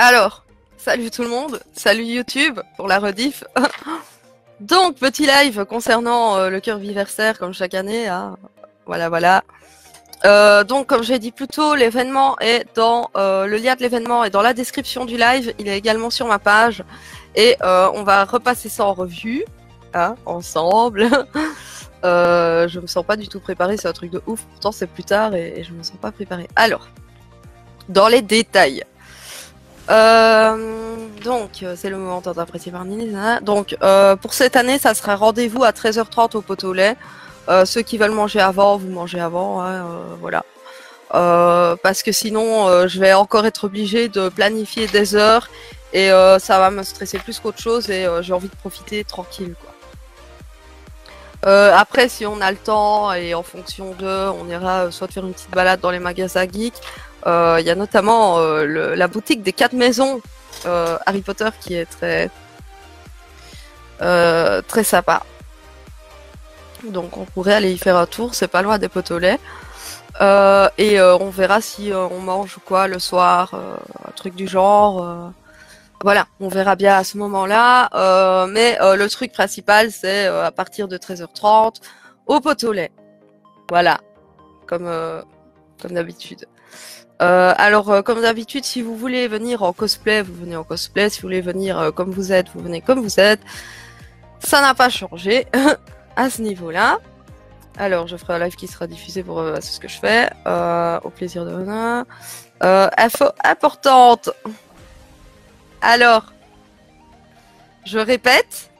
Alors, salut tout le monde, salut YouTube pour la rediff. Donc, petit live concernant le Curviversaire comme chaque année. Hein. Voilà. Donc, comme j'ai dit plus tôt, l'événement est dans le lien de l'événement est dans la description du live. Il est également sur ma page et on va repasser ça en revue, hein, ensemble. Je me sens pas du tout préparée, c'est un truc de ouf. Pourtant, c'est plus tard et je me sens pas préparée. Alors, dans les détails. Donc, c'est le moment tant apprécié par Nina. Donc, pour cette année, ça sera rendez-vous à 13h30 au pot au lait. Ceux qui veulent manger avant, vous mangez avant, hein, voilà. Parce que sinon, je vais encore être obligée de planifier des heures et ça va me stresser plus qu'autre chose et j'ai envie de profiter tranquille, quoi. Après, si on a le temps et en fonction de, on ira soit faire une petite balade dans les magasins geeks. Il y a notamment la boutique des 4 maisons Harry Potter qui est très sympa. Donc on pourrait aller y faire un tour, c'est pas loin des pots au lait. Et on verra si on mange ou quoi le soir, un truc du genre. Voilà, on verra bien à ce moment-là. Mais le truc principal, c'est à partir de 13h30 au pot au lait. Voilà, comme d'habitude. Alors, comme d'habitude, si vous voulez venir en cosplay, vous venez en cosplay. Si vous voulez venir comme vous êtes, vous venez comme vous êtes. Ça n'a pas changé à ce niveau-là. Alors, je ferai un live qui sera diffusé pour c'est ce que je fais. Au plaisir de venir. Info importante. Alors, je répète,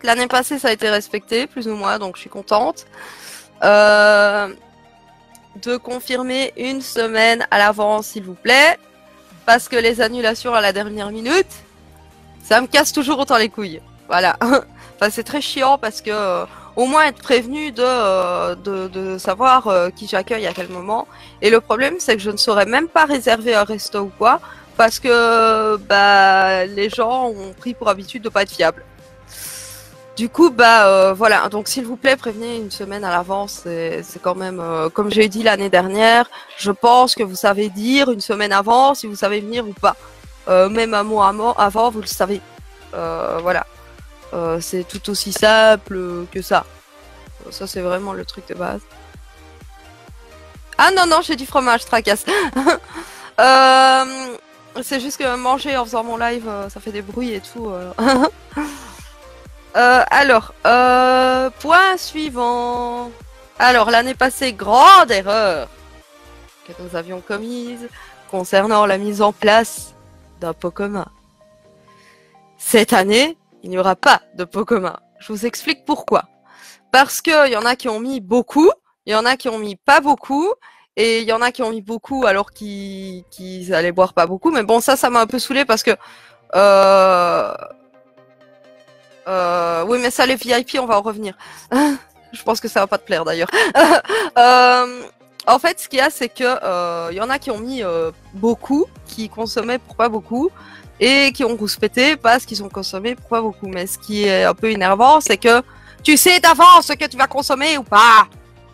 l'année passée ça a été respecté, plus ou moins, donc je suis contente. De confirmer une semaine à l'avance, s'il vous plaît, parce que les annulations à la dernière minute, ça me casse toujours autant les couilles. Voilà. Enfin, c'est très chiant parce que au moins être prévenu de savoir qui j'accueille à quel moment. Et le problème, c'est que je ne saurais même pas réserver un resto ou quoi, parce que bah les gens ont pris pour habitude de pas être fiables. Du coup, voilà. Donc, s'il vous plaît, prévenez une semaine à l'avance. C'est quand même, comme j'ai dit l'année dernière, je pense que vous savez dire une semaine avant si vous savez venir ou pas. Même un mois avant, vous le savez. Voilà. C'est tout aussi simple que ça. Ça, c'est vraiment le truc de base. Ah non, j'ai du fromage, tracasse. C'est juste que manger en faisant mon live, ça fait des bruits et tout. Alors, point suivant. Alors, l'année passée, grande erreur que nous avions commise concernant la mise en place d'un pot commun. Cette année, il n'y aura pas de pot commun. Je vous explique pourquoi. Parce que il y en a qui ont mis beaucoup, il y en a qui ont mis pas beaucoup, et il y en a qui ont mis beaucoup alors qu'ils allaient boire pas beaucoup. Mais bon, ça m'a un peu saoulé parce que oui, mais ça, les VIP, on va en revenir. Je pense que ça va pas te plaire d'ailleurs. En fait, ce qu'il y a, c'est que y en a qui ont mis beaucoup, qui consommaient pour pas beaucoup, et qui ont rouspété parce qu'ils ont consommé pour pas beaucoup. Mais ce qui est un peu énervant, c'est que tu sais d'avance ce que tu vas consommer ou pas.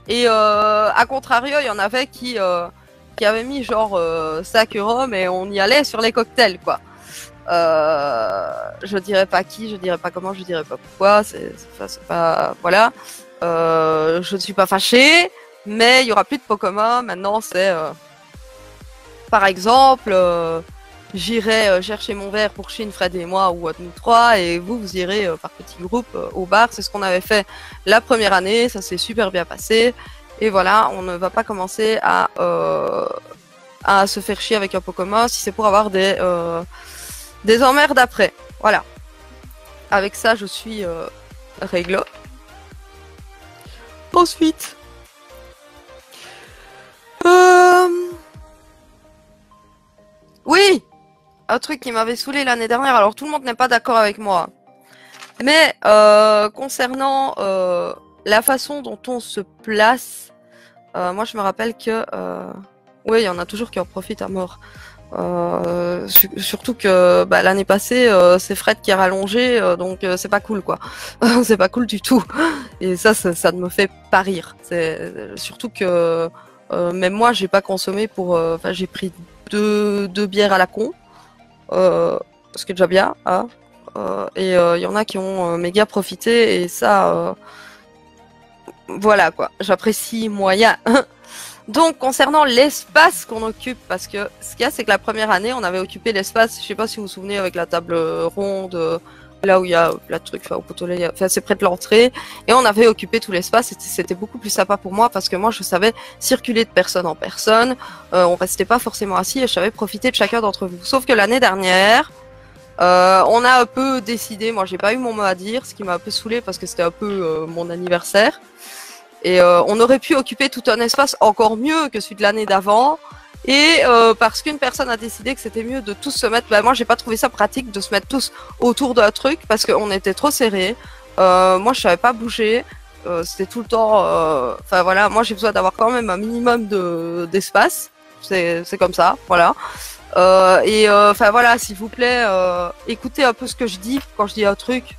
Et à contrario, il y en avait qui avaient mis genre 5 euros, mais on y allait sur les cocktails, quoi. Je dirais pas qui, je dirais pas comment, je dirais pas pourquoi, c'est pas, voilà. Je ne suis pas fâchée, mais il y aura plus de pot commun. Maintenant, c'est, par exemple, j'irai chercher mon verre pour Chine, Fred et moi, ou nous trois, et vous irez par petit groupe au bar. C'est ce qu'on avait fait la première année, ça s'est super bien passé. Et voilà, on ne va pas commencer à se faire chier avec un pot commun si c'est pour avoir des emmerdes après. Voilà. Avec ça, je suis réglo. Ensuite. Oui, un truc qui m'avait saoulé l'année dernière. Alors tout le monde n'est pas d'accord avec moi. Mais concernant la façon dont on se place, moi je me rappelle que oui, il y en a toujours qui en profitent à mort. Surtout que l'année passée, c'est Fred qui a rallongé, donc c'est pas cool, quoi. C'est pas cool du tout. Et ça ne me fait pas rire. C'est surtout que même moi, j'ai pas consommé pour. Enfin, j'ai pris deux bières à la con. ce qui est déjà bien, hein. Et il y en a qui ont méga profité, et ça, voilà quoi, j'apprécie moyen. Donc, concernant l'espace qu'on occupe, parce que ce qu'il y a, c'est que la première année, on avait occupé l'espace, je sais pas si vous vous souvenez, avec la table ronde, là où il y a la truc, enfin, au poteau-lait, enfin, c'est près de l'entrée, et on avait occupé tout l'espace, et c'était beaucoup plus sympa pour moi, parce que moi, je savais circuler de personne en personne, on restait pas forcément assis, et je savais profiter de chacun d'entre vous. Sauf que l'année dernière, on a un peu décidé, moi, j'ai pas eu mon mot à dire, ce qui m'a un peu saoulé, parce que c'était un peu mon anniversaire. Et on aurait pu occuper tout un espace encore mieux que celui de l'année d'avant. Et parce qu'une personne a décidé que c'était mieux de tous se mettre... Bah, moi, j'ai pas trouvé ça pratique de se mettre tous autour d'un truc parce qu'on était trop serrés. Moi, je savais pas bouger. C'était tout le temps... Enfin, voilà, moi, j'ai besoin d'avoir quand même un minimum d'espace. C'est comme ça, voilà. Enfin, voilà, s'il vous plaît, écoutez un peu ce que je dis quand je dis un truc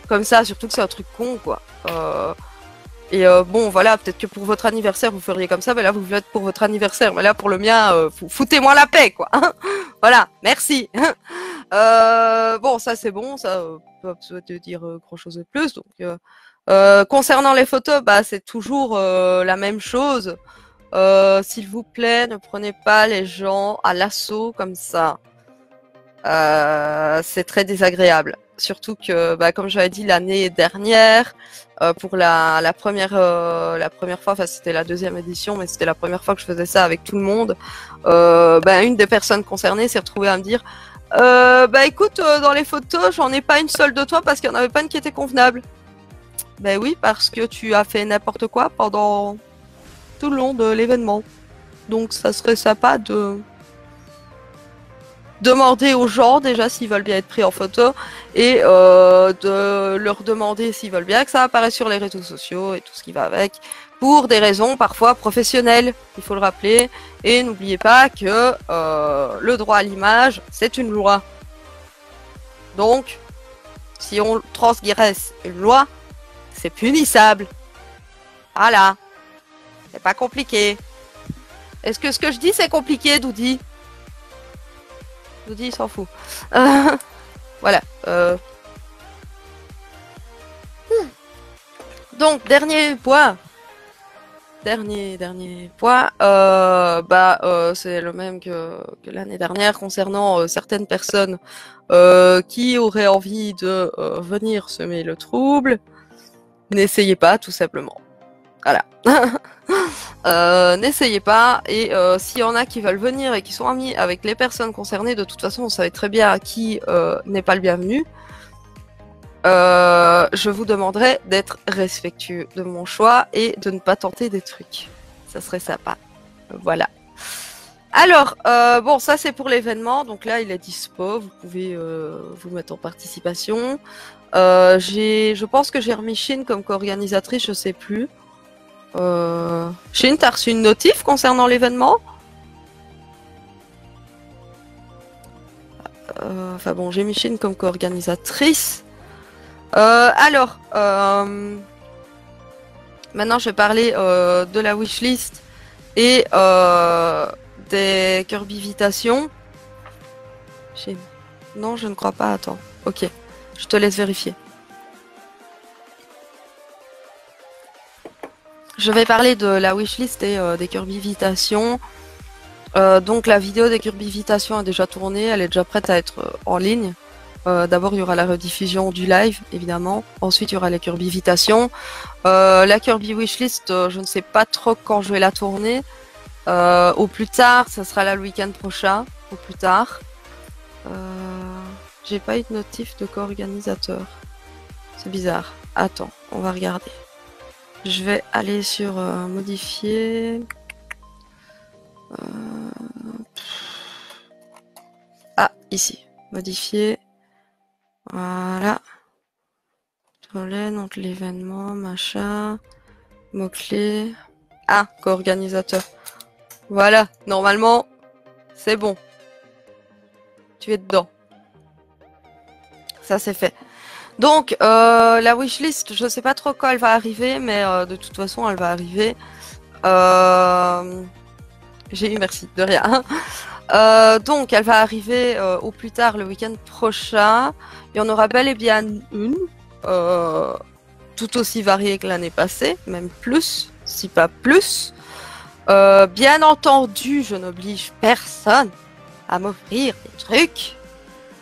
comme ça, surtout que c'est un truc con, quoi. Bon, voilà, peut-être que pour votre anniversaire, vous feriez comme ça, mais là, vous le faites pour votre anniversaire. Mais là, pour le mien, foutez-moi la paix, quoi. Voilà, merci. Bon, ça, c'est bon, ça, pas besoin de dire grand-chose de plus. Donc, concernant les photos, bah, c'est toujours la même chose. S'il vous plaît, ne prenez pas les gens à l'assaut comme ça. C'est très désagréable. Surtout que, bah, comme j'avais dit l'année dernière, pour la première fois, enfin c'était la deuxième édition, mais c'était la première fois que je faisais ça avec tout le monde. Bah, une des personnes concernées s'est retrouvée à me dire, bah écoute, dans les photos, j'en ai pas une seule de toi parce qu'il n'y en avait pas une qui était convenable. Ben oui, parce que tu as fait n'importe quoi pendant tout le long de l'événement. Donc ça serait sympa de demander aux gens déjà s'ils veulent bien être pris en photo et de leur demander s'ils veulent bien que ça apparaisse sur les réseaux sociaux et tout ce qui va avec, pour des raisons parfois professionnelles, il faut le rappeler. Et n'oubliez pas que le droit à l'image, c'est une loi. Donc, si on transgresse une loi, c'est punissable. Voilà. C'est pas compliqué. Est-ce que ce que je dis, c'est compliqué, Doudi? Doudi, il s'en fout. Voilà. Donc, dernier point. Dernier point. C'est le même que l'année dernière concernant certaines personnes qui auraient envie de venir semer le trouble. N'essayez pas, tout simplement. Voilà. N'essayez pas, et s'il y en a qui veulent venir et qui sont amis avec les personnes concernées, de toute façon, on savait très bien qui n'est pas le bienvenu. Je vous demanderai d'être respectueux de mon choix et de ne pas tenter des trucs. Ça serait sympa. Voilà. Alors, bon, ça c'est pour l'événement. Donc là, il est dispo. Vous pouvez vous mettre en participation. Je pense que j'ai remis Chine comme co-organisatrice, je sais plus. Chine, t'as reçu une notif concernant l'événement? Enfin bon, j'ai mis Chine comme co-organisatrice. Alors, maintenant je vais parler de la wishlist et des Curbivitations. Non, je ne crois pas. Attends. Ok, je te laisse vérifier. Je vais parler de la wishlist et des Curbivitations. Donc la vidéo des Curbivitations est déjà tournée, elle est déjà prête à être en ligne. D'abord il y aura la rediffusion du live, évidemment. Ensuite il y aura les Curbivitations. La Kirby Wishlist, je ne sais pas trop quand je vais la tourner. Au plus tard, ça sera là le week-end prochain. Au plus tard. J'ai pas eu de notif de co-organisateur. C'est bizarre. Attends, on va regarder. Je vais aller sur modifier. Ah, ici. Modifier. Voilà. Relais, nom de l'événement, machin. Mots-clés. Ah, co-organisateur. Voilà, normalement, c'est bon. Tu es dedans. Ça, c'est fait. Donc, la wishlist, je sais pas trop quand elle va arriver, mais de toute façon, elle va arriver. J'ai eu merci, de rien. Donc, elle va arriver au plus tard le week-end prochain. Il y en aura bel et bien une, tout aussi variée que l'année passée, même plus, si pas plus. Bien entendu, je n'oblige personne à m'offrir des trucs,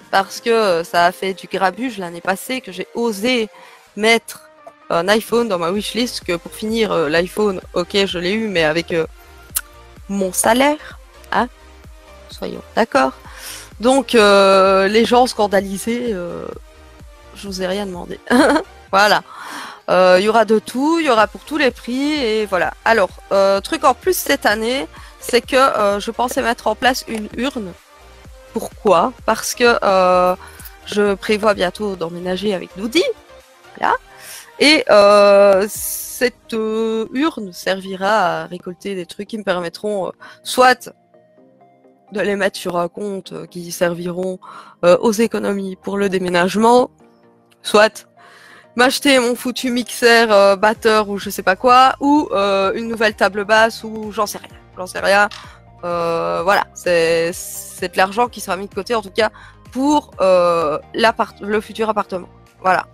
parce que ça a fait du grabuge l'année passée que j'ai osé mettre un iPhone dans ma wishlist, que pour finir, l'iPhone, ok, je l'ai eu, mais avec mon salaire, hein, soyons d'accord. Donc, les gens scandalisés, je vous ai rien demandé. Voilà. Il y aura de tout, il y aura pour tous les prix, et voilà. Alors, truc en plus cette année, c'est que je pensais mettre en place une urne. Pourquoi? Parce que je prévois bientôt d'emménager avec Doudi. Voilà. Et cette urne servira à récolter des trucs qui me permettront soit de les mettre sur un compte qui serviront aux économies pour le déménagement, soit m'acheter mon foutu mixeur batteur ou je sais pas quoi, ou une nouvelle table basse, ou j'en sais rien. J'en sais rien. Voilà, c'est de l'argent qui sera mis de côté en tout cas pour le futur appartement. Voilà.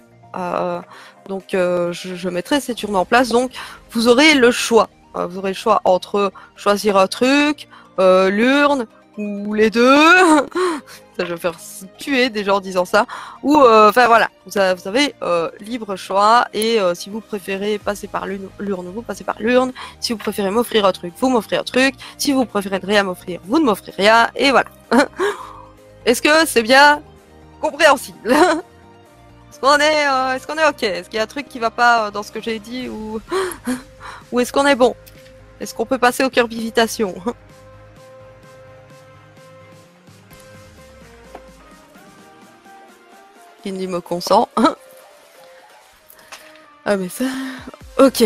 Donc je mettrai cette urne en place. Donc vous aurez le choix. Vous aurez le choix entre choisir un truc, l'urne, ou les deux. Ça, je vais faire tuer des gens en disant ça. Ou, enfin voilà, vous avez libre choix. Et si vous préférez passer par l'urne, vous passez par l'urne. Si vous préférez m'offrir un truc, vous m'offrez un truc. Si vous préférez ne rien m'offrir, vous ne m'offrez rien. Et voilà. Est-ce que c'est bien compréhensible? Est-ce qu'on est ok? Est-ce qu'il y a un truc qui va pas dans ce que j'ai dit, ou ou est-ce qu'on est bon? Est-ce qu'on peut passer au curbivitation? Qui me consent. Ah mais ça... Ok.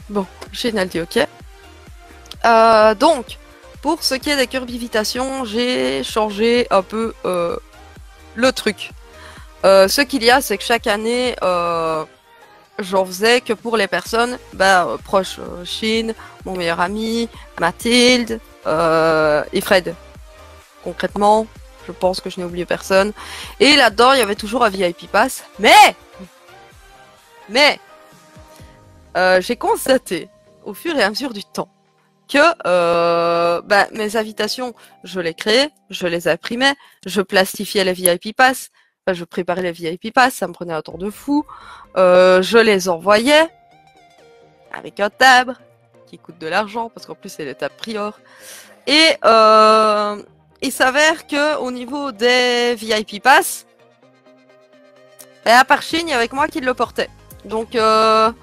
Bon, génial dit ok. Donc, pour ce qui est des curbivitations, j'ai changé un peu le truc. Ce qu'il y a, c'est que chaque année, j'en faisais que pour les personnes proches. Chine, mon meilleur ami, Mathilde et Fred. Concrètement, je pense que je n'ai oublié personne. Et là-dedans, il y avait toujours un VIP Pass. Mais j'ai constaté, au fur et à mesure du temps, que mes invitations, je les créais, je les imprimais, je plastifiais les VIP Pass, je préparais les VIP Pass, ça me prenait un temps de fou. Je les envoyais avec un timbre qui coûte de l'argent, parce qu'en plus c'est l'étape prior. Et il s'avère que au niveau des VIP Pass, à part Chine, il y avait que moi qui le portais. Donc moi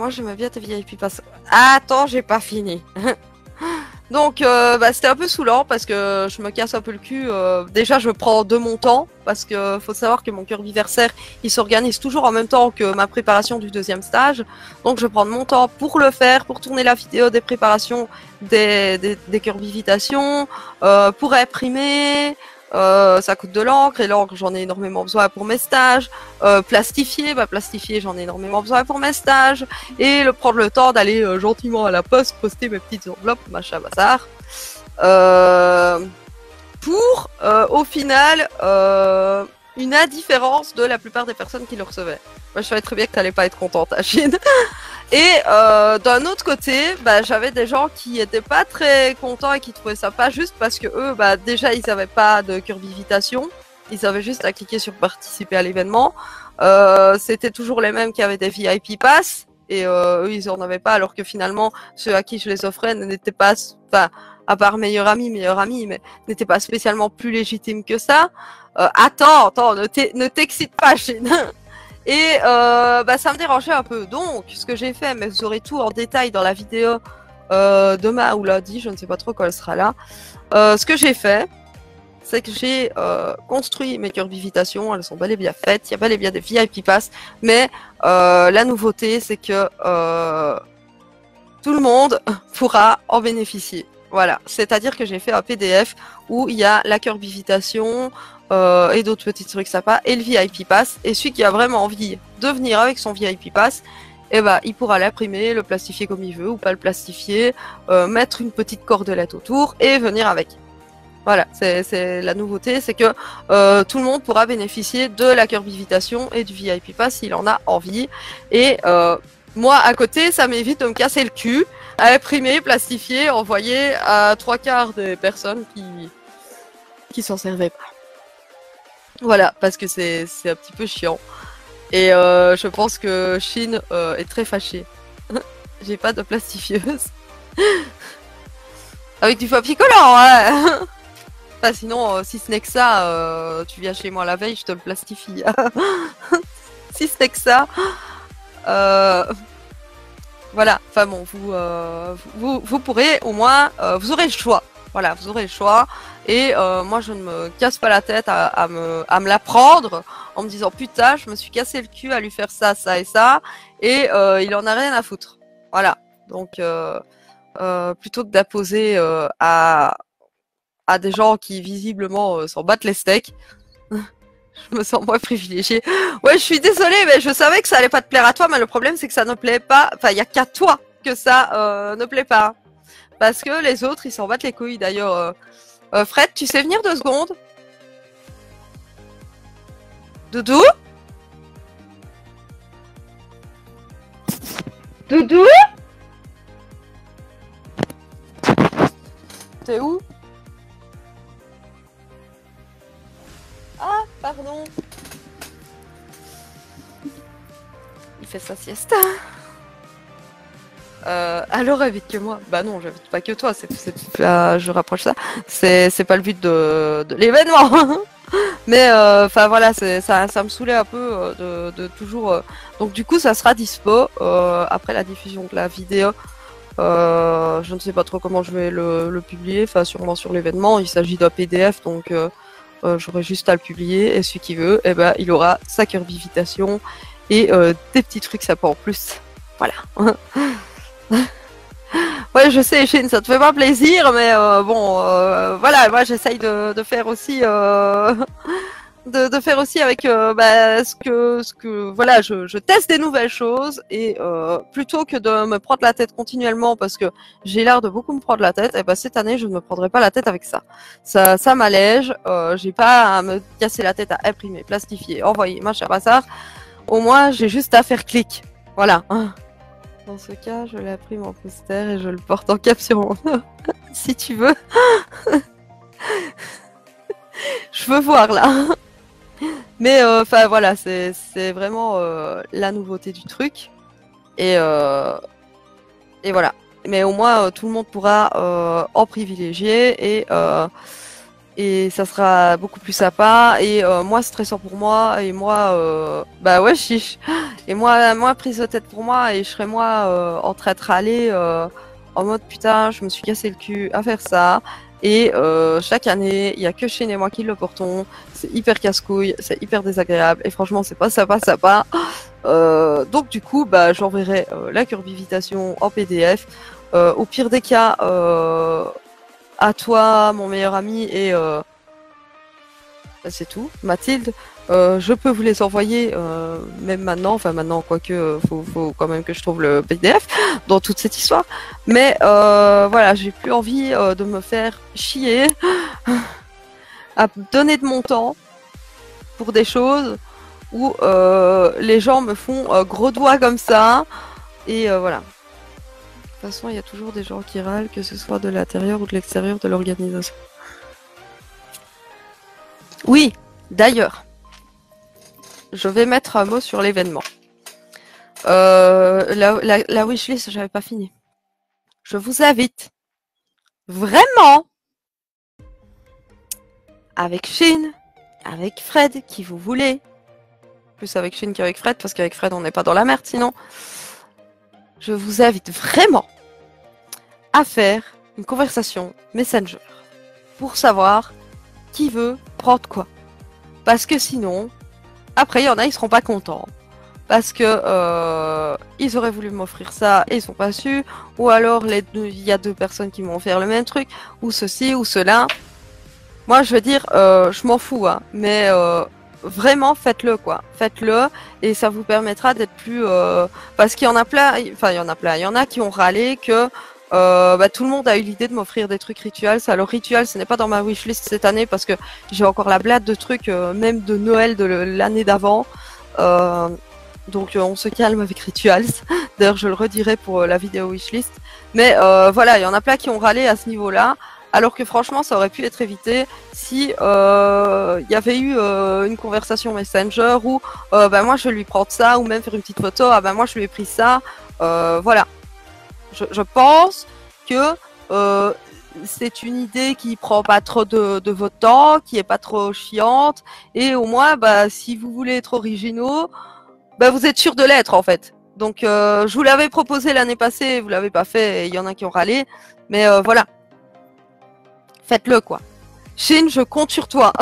j'aimais bien tes VIP Pass. Attends, j'ai pas fini. Donc c'était un peu saoulant parce que je me casse un peu le cul. Déjà je prends de mon temps parce que faut savoir que mon curbiversaire il s'organise toujours en même temps que ma préparation du deuxième stage. Donc je prends de mon temps pour le faire, pour tourner la vidéo des préparations des curbivitations, pour imprimer. Ça coûte de l'encre et l'encre j'en ai énormément besoin pour mes stages. Plastifier, plastifier j'en ai énormément besoin pour mes stages. Et prendre le temps d'aller gentiment à la poste poster mes petites enveloppes, machin bazar. Pour au final une indifférence de la plupart des personnes qui le recevaient. Moi je savais très bien que t'allais pas être contente, Chine. Et d'un autre côté, j'avais des gens qui étaient pas très contents et qui trouvaient ça pas juste parce que eux, déjà ils avaient pas de curbivitation, ils avaient juste à cliquer sur participer à l'événement. C'était toujours les mêmes qui avaient des VIP Pass et eux ils en avaient pas, alors que finalement ceux à qui je les offrais n'étaient pas, enfin à part meilleur ami, mais n'étaient pas spécialement plus légitimes que ça. Attends, ne t'excite pas, Chine. Et ça me dérangeait un peu. Donc, ce que j'ai fait, mais vous aurez tout en détail dans la vidéo demain ou lundi, je ne sais pas trop quand elle sera là. Ce que j'ai fait, c'est que j'ai construit mes curbivitations. Elles sont bel et bien faites. Il y a bel et bien des VIP Pass. Mais la nouveauté, c'est que tout le monde pourra en bénéficier. Voilà. C'est-à-dire que j'ai fait un PDF où il y a la curbivitation, et d'autres petits trucs sympas, et le VIP Pass. Et celui qui a vraiment envie de venir avec son VIP Pass, et bah il pourra l'imprimer, le plastifier comme il veut ou pas le plastifier, mettre une petite cordelette autour et venir avec. Voilà, c'est la nouveauté, c'est que tout le monde pourra bénéficier de la Kirbyvitation et du VIP Pass s'il en a envie. Et moi, à côté, ça m'évite de me casser le cul à imprimer, plastifier, envoyer à 3/4 des personnes qui s'en servaient pas. Voilà, parce que c'est un petit peu chiant. Et je pense que Chine est très fâchée. J'ai pas de plastifieuse. Avec du papier collant, ouais. Enfin, sinon, si ce n'est que ça, tu viens chez moi la veille, je te le plastifie. Si ce n'est que ça, voilà. Enfin bon, vous pourrez au moins, vous aurez le choix. Voilà, vous aurez le choix. Et moi, je ne me casse pas la tête à me la prendre en me disant putain, je me suis cassé le cul à lui faire ça, ça et ça, et il en a rien à foutre. Voilà. Donc, plutôt que d'apposer à des gens qui visiblement s'en battent les steaks, je me sens moins privilégiée. Ouais, je suis désolée, mais je savais que ça allait pas te plaire à toi, mais le problème c'est que ça ne plaît pas. Enfin, il y a qu'à toi que ça ne plaît pas, parce que les autres ils s'en battent les couilles. D'ailleurs, Fred, tu sais venir 2 secondes? Doudou? Doudou? T'es où? Ah, pardon. Il fait sa sieste. Alors invite que moi. Bah non, j'invite pas que toi. Je rapproche ça. C'est pas le but de l'événement. Mais enfin voilà, ça me saoulait un peu de toujours. Donc du coup, ça sera dispo après la diffusion de la vidéo. Je ne sais pas trop comment je vais le publier. Enfin, sûrement sur l'événement. Il s'agit d'un PDF, donc j'aurai juste à le publier. Et celui qui veut, eh ben, il aura sa Kirbyvitation et des petits trucs sympas en plus. Voilà. Ouais, je sais, Chine, ça te fait pas plaisir, mais bon, voilà, moi j'essaye de faire aussi, de faire aussi avec bah, ce que, voilà, je teste des nouvelles choses et plutôt que de me prendre la tête continuellement parce que j'ai l'air de beaucoup me prendre la tête, et ben cette année je ne me prendrai pas la tête avec ça. Ça m'allège, j'ai pas à me casser la tête à imprimer, plastifier, envoyer, machin, bazar. Au moins j'ai juste à faire clic, voilà. Dans ce cas, je l'imprime en poster et je le porte en capture. Si tu veux. Je veux voir là. Mais enfin voilà, c'est vraiment la nouveauté du truc. Et voilà. Mais au moins tout le monde pourra en privilégier et ça sera beaucoup plus sympa et moins stressant pour moi et moi bah ouais chiche et moi prise de tête pour moi et je serai moi en train de râler en mode putain je me suis cassé le cul à faire ça et chaque année il y a que Shane et moi qui le portons, c'est hyper casse-couille, c'est hyper désagréable et franchement c'est pas sympa. Donc du coup bah j'enverrai la Kirbyvitation en PDF au pire des cas à toi, mon meilleur ami, et c'est tout. Mathilde, je peux vous les envoyer même maintenant, enfin maintenant, quoique, faut quand même que je trouve le PDF dans toute cette histoire. Mais voilà, j'ai plus envie de me faire chier à donner de mon temps pour des choses où les gens me font gros doigts comme ça, et voilà. De toute façon, il y a toujours des gens qui râlent, que ce soit de l'intérieur ou de l'extérieur de l'organisation. Oui, d'ailleurs, je vais mettre un mot sur l'événement. La wishlist, j'avais pas fini. Je vous invite vraiment, avec Chine, avec Fred, qui vous voulez, plus avec Chine qu'avec Fred, parce qu'avec Fred, on n'est pas dans la merde sinon. Je vous invite vraiment à faire une conversation Messenger pour savoir qui veut prendre quoi. Parce que sinon, après, il y en a, ils seront pas contents. Parce que ils auraient voulu m'offrir ça et ils sont pas su. Ou alors, il y a 2 personnes qui m'ont offert le même truc. Ou ceci, ou cela. Moi, je veux dire, je m'en fous. Hein, mais vraiment faites-le quoi. Faites-le et ça vous permettra d'être plus parce qu'il y en a plein, enfin il y en a plein, il y en a qui ont râlé que tout le monde a eu l'idée de m'offrir des trucs rituels. Alors rituel, ce n'est pas dans ma wishlist cette année parce que j'ai encore la blade de trucs même de Noël de l'année d'avant. Donc on se calme avec rituals. D'ailleurs je le redirai pour la vidéo wishlist. Mais voilà, il y en a plein qui ont râlé à ce niveau-là. Alors que franchement, ça aurait pu être évité si y avait eu une conversation Messenger où moi je vais lui prendre ça, ou même faire une petite photo, moi je lui ai pris ça. Voilà. Je pense que c'est une idée qui prend pas trop de votre temps, qui est pas trop chiante, et au moins, si vous voulez être originaux, vous êtes sûr de l'être en fait. Donc je vous l'avais proposé l'année passée, vous l'avez pas fait, et il y en a qui ont râlé, mais voilà. Faites-le quoi. Chine, je compte sur toi.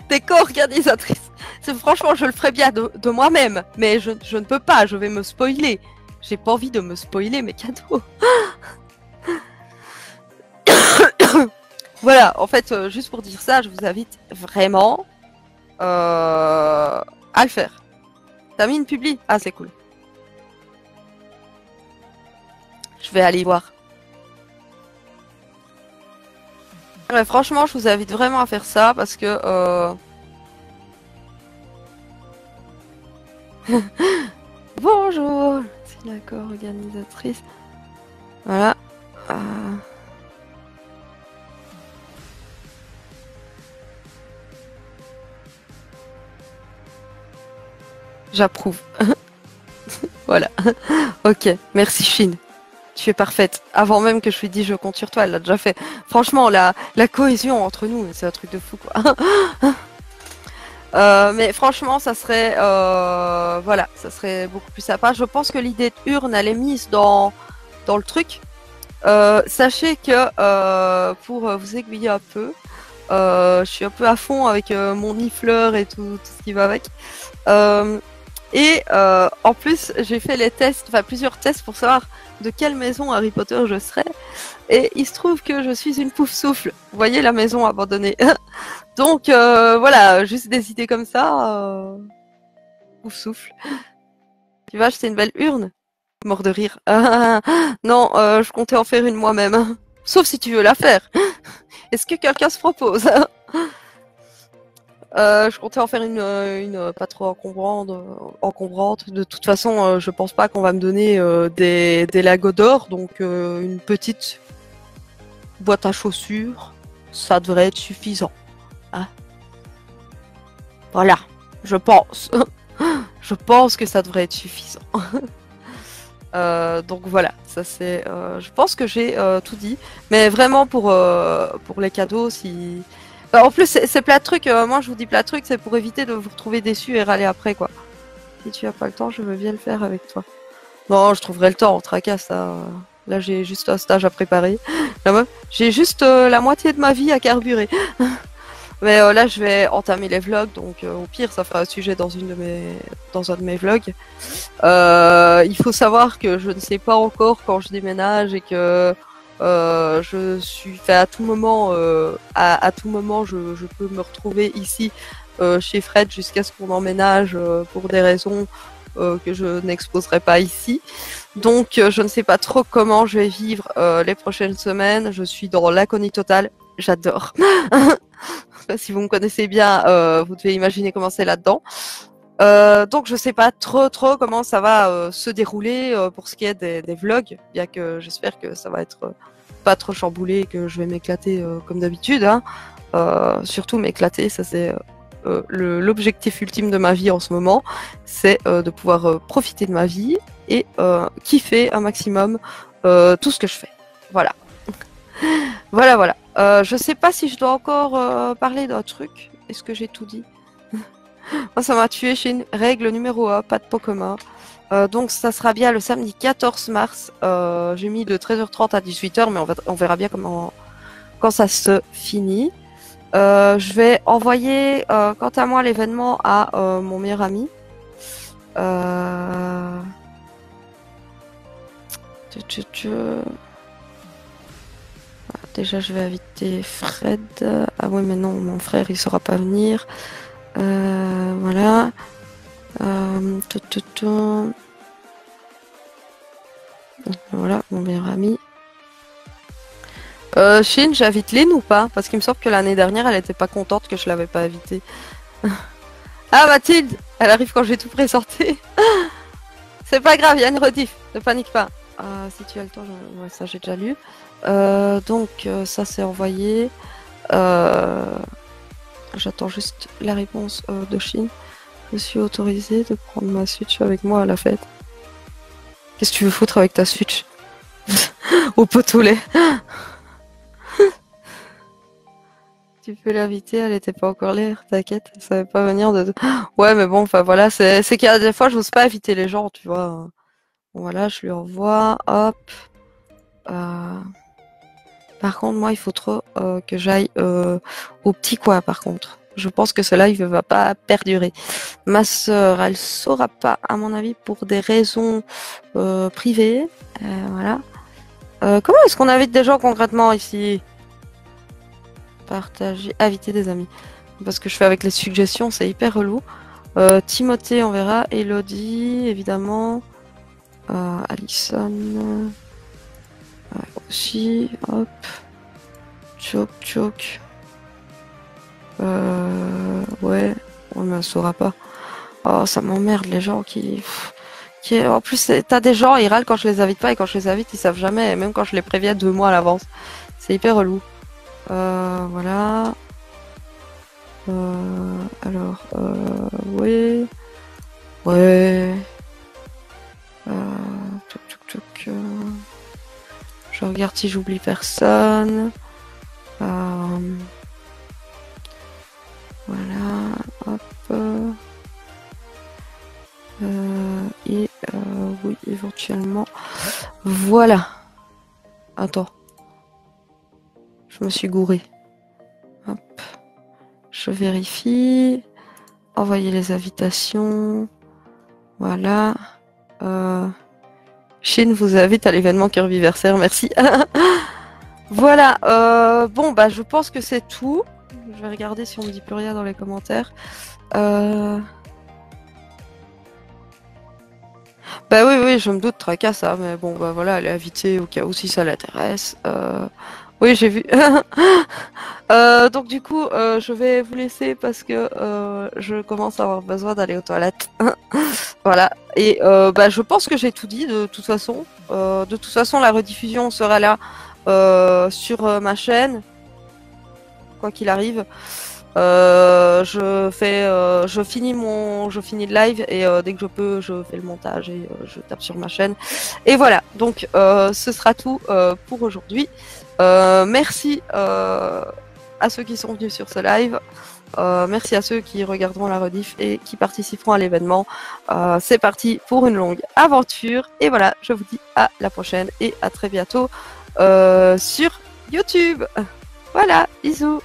T'es co-organisatrice. Franchement, je le ferais bien de moi-même, mais je ne peux pas, je vais me spoiler. J'ai pas envie de me spoiler mes cadeaux. Voilà, en fait, juste pour dire ça, je vous invite vraiment à le faire. T'as mis une publi? Ah, c'est cool. Je vais aller voir. Ouais, franchement, je vous invite vraiment à faire ça parce que... Bonjour, c'est la co-organisatrice. Voilà. J'approuve. Voilà. Ok, merci Chine. Tu es parfaite. Avant même que je lui dise je compte sur toi, elle l'a déjà fait. Franchement, la cohésion entre nous, c'est un truc de fou quoi. Mais franchement, ça serait voilà, ça serait beaucoup plus sympa. Je pense que l'idée de urne, elle est mise dans le truc. Sachez que pour vous aiguiller un peu, je suis un peu à fond avec mon nifleur et tout ce qui va avec. En plus, j'ai fait les tests, enfin plusieurs tests pour savoir de quelle maison Harry Potter je serais. Et il se trouve que je suis une pouf souffle. Vous voyez la maison abandonnée. Donc voilà, juste des idées comme ça. Pouf souffle. Tu vas acheter une belle urne? Mort de rire. Non, je comptais en faire une moi-même. Sauf si tu veux la faire. Est-ce que quelqu'un se propose? Je comptais en faire une pas trop encombrante. De toute façon, je pense pas qu'on va me donner des Lego d'or, donc une petite boîte à chaussures, ça devrait être suffisant. Hein, voilà, je pense. Je pense que ça devrait être suffisant. Donc voilà, ça c'est. Je pense que j'ai tout dit, mais vraiment pour les cadeaux, si. En plus, c'est plein de trucs. Moi, je vous dis plein de trucs, c'est pour éviter de vous retrouver déçus et râler après, quoi. Si tu as pas le temps, je veux bien le faire avec toi. Non, je trouverai le temps, on tracasse ça. Là, j'ai juste un stage à préparer. Là, j'ai juste la moitié de ma vie à carburer. Mais là, je vais entamer les vlogs, donc au pire, ça fera un sujet dans un de mes vlogs. Il faut savoir que je ne sais pas encore quand je déménage et que je suis fait à tout moment, à tout moment, je peux me retrouver ici chez Fred jusqu'à ce qu'on emménage pour des raisons que je n'exposerai pas ici. Donc, je ne sais pas trop comment je vais vivre les prochaines semaines. Je suis dans l'inconnu total. J'adore. Si vous me connaissez bien, vous devez imaginer comment c'est là-dedans. Donc je sais pas trop comment ça va se dérouler pour ce qui est des vlogs, bien que j'espère que ça va être pas trop chamboulé et que je vais m'éclater comme d'habitude. Hein. Surtout m'éclater, ça c'est l'objectif ultime de ma vie en ce moment, c'est de pouvoir profiter de ma vie et kiffer un maximum tout ce que je fais. Voilà. Voilà. Je sais pas si je dois encore parler d'un truc. Est-ce que j'ai tout dit? Moi, ça m'a tué chez une règle numéro 1, pas de Pokémon. Donc, ça sera bien le samedi 14 mars. J'ai mis de 13h30 à 18h, mais on verra bien quand ça se finit. Je vais envoyer, quant à moi, l'événement à mon meilleur ami. Déjà, je vais inviter Fred. Ah oui, mais non, mon frère, il saura pas venir. Voilà. Tout, tout, tout. Voilà, mon meilleur ami. Shin, j'invite Lynn ou pas? Parce qu'il me semble que l'année dernière, elle était pas contente que je l'avais pas invitée. Ah, Mathilde! Elle arrive quand j'ai tout présenté. C'est pas grave, il y a une rediff. Ne panique pas. Si tu as le temps, ouais, ça j'ai déjà lu. Donc, ça c'est envoyé. J'attends juste la réponse de Shin. Je suis autorisée de prendre ma Switch avec moi à la fête. Qu'est-ce que tu veux foutre avec ta Switch? Au pot au lait. Tu peux l'inviter, elle était pas encore là, t'inquiète, elle savait pas venir de... Ouais, mais bon, enfin voilà, c'est qu'il y a des fois, j'ose pas inviter les gens, tu vois. Bon, voilà, je lui envoie, hop. Par contre, moi, il faut trop que j'aille au petit coin, par contre. Je pense que ce live va pas perdurer. Ma sœur, elle saura pas, à mon avis, pour des raisons privées. Voilà. Comment est-ce qu'on invite des gens concrètement ici? Partager, inviter des amis. Parce que je fais avec les suggestions, c'est hyper relou. Timothée, on verra. Elodie, évidemment. Alison. Aussi. Hop. Choc. Ouais. On ne saura pas. Oh, ça m'emmerde les gens qui... En plus, t'as des gens, ils râlent quand je les invite pas et quand je les invite, ils savent jamais. Et même quand je les préviens 2 mois à l'avance. C'est hyper relou. Voilà. Alors, ouais. Ouais. Je regarde si j'oublie personne. Voilà. Hop. Et oui, éventuellement. Voilà. Attends. Je me suis gourée. Hop. Je vérifie. Envoyer les invitations. Voilà. Chine vous invite à l'événement Curviversaire, merci. Voilà, bon bah je pense que c'est tout. Je vais regarder si on me dit plus rien dans les commentaires. Bah oui, je me doute, tracas ça, mais bon bah voilà, elle est invitée au cas où si ça l'intéresse. Oui, j'ai vu. Donc du coup, je vais vous laisser parce que je commence à avoir besoin d'aller aux toilettes. Voilà. Et bah, je pense que j'ai tout dit de toute façon. De toute façon, la rediffusion sera là sur ma chaîne, quoi qu'il arrive. Je finis le live et dès que je peux, je fais le montage et je tape sur ma chaîne. Et voilà. Donc, ce sera tout pour aujourd'hui. Merci à ceux qui sont venus sur ce live. Merci à ceux qui regarderont la rediff et qui participeront à l'événement. C'est parti pour une longue aventure. Et voilà, je vous dis à la prochaine et à très bientôt sur YouTube. Voilà, bisous.